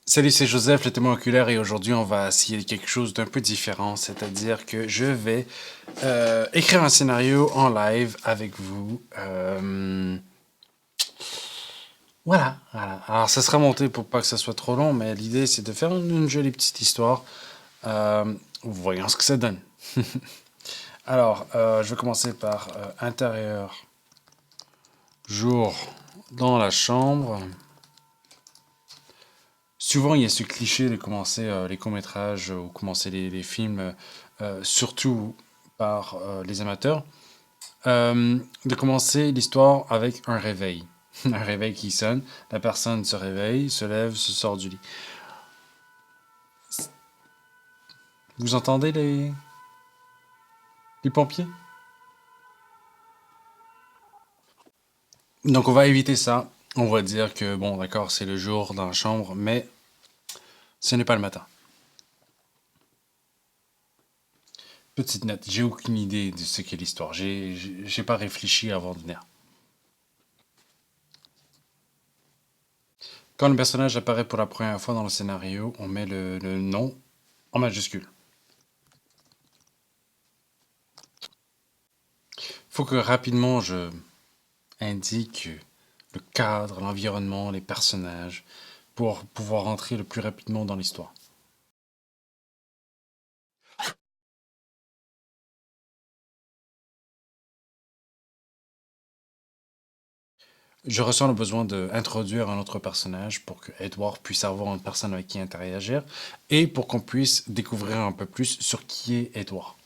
Salut, c'est Joseph, le témoin oculaire, et aujourd'hui on va essayer quelque chose d'un peu différent, c'est-à-dire que je vais écrire un scénario en live avec vous. Voilà. Alors ça sera monté pour pas que ça soit trop long, mais l'idée c'est de faire une jolie petite histoire. Voyons ce que ça donne. Alors, je vais commencer par intérieur, jour dans la chambre. Souvent, il y a ce cliché de commencer les courts-métrages ou commencer les films, surtout par les amateurs, de commencer l'histoire avec un réveil. Un réveil qui sonne, la personne se réveille, se lève, se sort du lit. Vous entendez les pompiers? Donc on va éviter ça. On va dire que, bon, d'accord, c'est le jour dans la chambre, mais ce n'est pas le matin. Petite note, j'ai aucune idée de ce qu'est l'histoire. J'ai pas réfléchi avant de venir. Quand le personnage apparaît pour la première fois dans le scénario, on met le nom en majuscule. Faut que rapidement je indique le cadre, l'environnement, les personnages, pour pouvoir rentrer le plus rapidement dans l'histoire. Je ressens le besoin d'introduire un autre personnage pour que Edward puisse avoir une personne avec qui interagir et pour qu'on puisse découvrir un peu plus sur qui est Edward.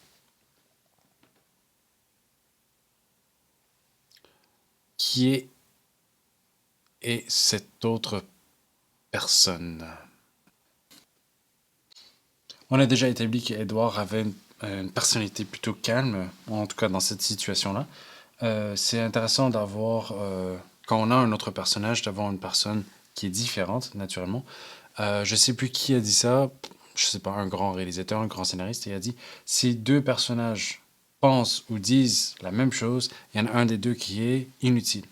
Qui est cette autre personne? On a déjà établi qu'Edouard avait une personnalité plutôt calme, en tout cas dans cette situation-là. C'est intéressant d'avoir, quand on a un autre personnage, d'avoir une personne qui est différente, naturellement. Je sais plus qui a dit ça, je sais pas, un grand réalisateur, un grand scénariste, il a dit si deux personnages pensent ou disent la même chose, il y en a un des deux qui est inutile.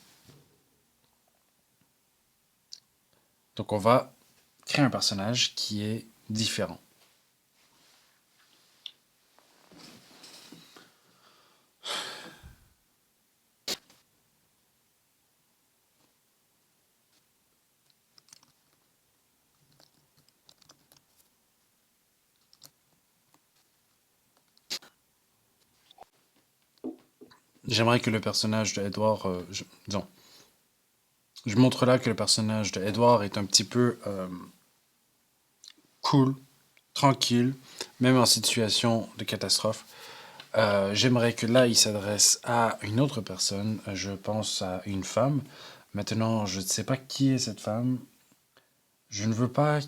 Donc on va créer un personnage qui est différent. J'aimerais que le personnage de Edward, disons, je montre là que le personnage de Edward est un petit peu cool, tranquille, même en situation de catastrophe. J'aimerais que là, il s'adresse à une autre personne. Je pense à une femme. Maintenant, je ne sais pas qui est cette femme. Je ne veux pas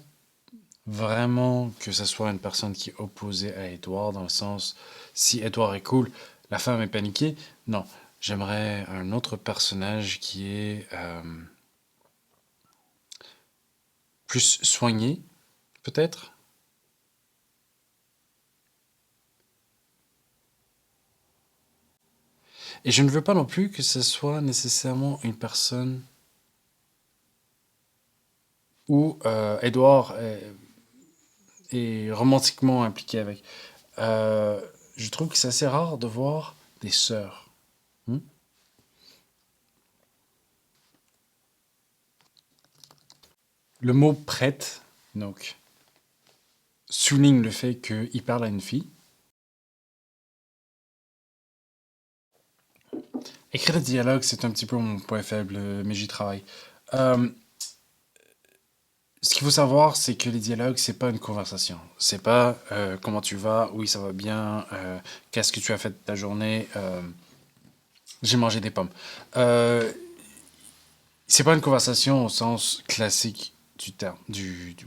vraiment que ce soit une personne qui est opposée à Edward, dans le sens, si Edward est cool, la femme est paniquée. Non, j'aimerais un autre personnage qui est plus soigné, peut-être. Et je ne veux pas non plus que ce soit nécessairement une personne où Edward est romantiquement impliqué avec. Euh, je trouve que c'est assez rare de voir des sœurs. Hmm. Le mot prête, donc, souligne le fait qu'il parle à une fille. Écrire des dialogues, c'est un petit peu mon point faible, mais j'y travaille. Euh, Ce qu'il faut savoir, c'est que les dialogues, c'est pas une conversation. C'est pas comment tu vas, oui, ça va bien, qu'est-ce que tu as fait de ta journée, j'ai mangé des pommes. Euh, c'est pas une conversation au sens classique du terme.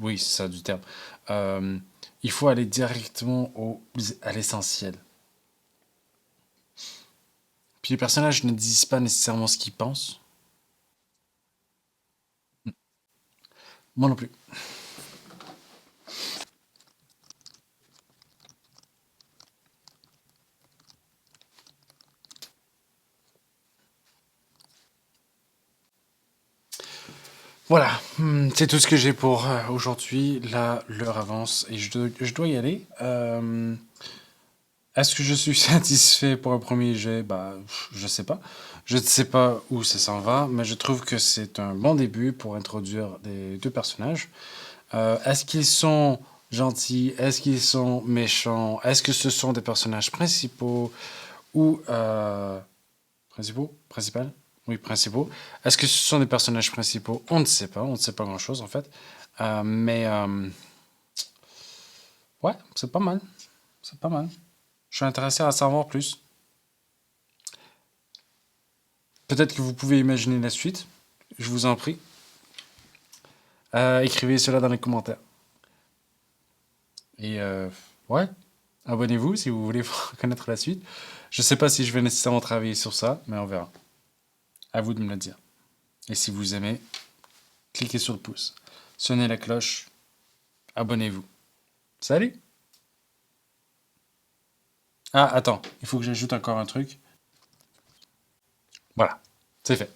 Oui, c'est ça, du terme. Euh, il faut aller directement à l'essentiel. Puis les personnages ne disent pas nécessairement ce qu'ils pensent. Moi non plus. Voilà, c'est tout ce que j'ai pour aujourd'hui. Là, l'heure avance et je dois y aller. Est-ce que je suis satisfait pour un premier jet? Bah, je sais pas. Je ne sais pas où ça s'en va, mais je trouve que c'est un bon début pour introduire les deux personnages. Est-ce qu'ils sont gentils? Est-ce qu'ils sont méchants? Est-ce que ce sont des personnages principaux ou principaux? Principal? Oui, principaux. Est-ce que ce sont des personnages principaux? On ne sait pas. On ne sait pas grand-chose en fait. Mais ouais, c'est pas mal. C'est pas mal. Je suis intéressé à savoir plus. Peut-être que vous pouvez imaginer la suite. Je vous en prie. Écrivez cela dans les commentaires. Et ouais, abonnez-vous si vous voulez connaître la suite. Je sais pas si je vais nécessairement travailler sur ça, mais on verra. À vous de me le dire. Et si vous aimez, cliquez sur le pouce. Sonnez la cloche. Abonnez-vous. Salut! Ah, attends, il faut que j'ajoute encore un truc. Voilà, c'est fait.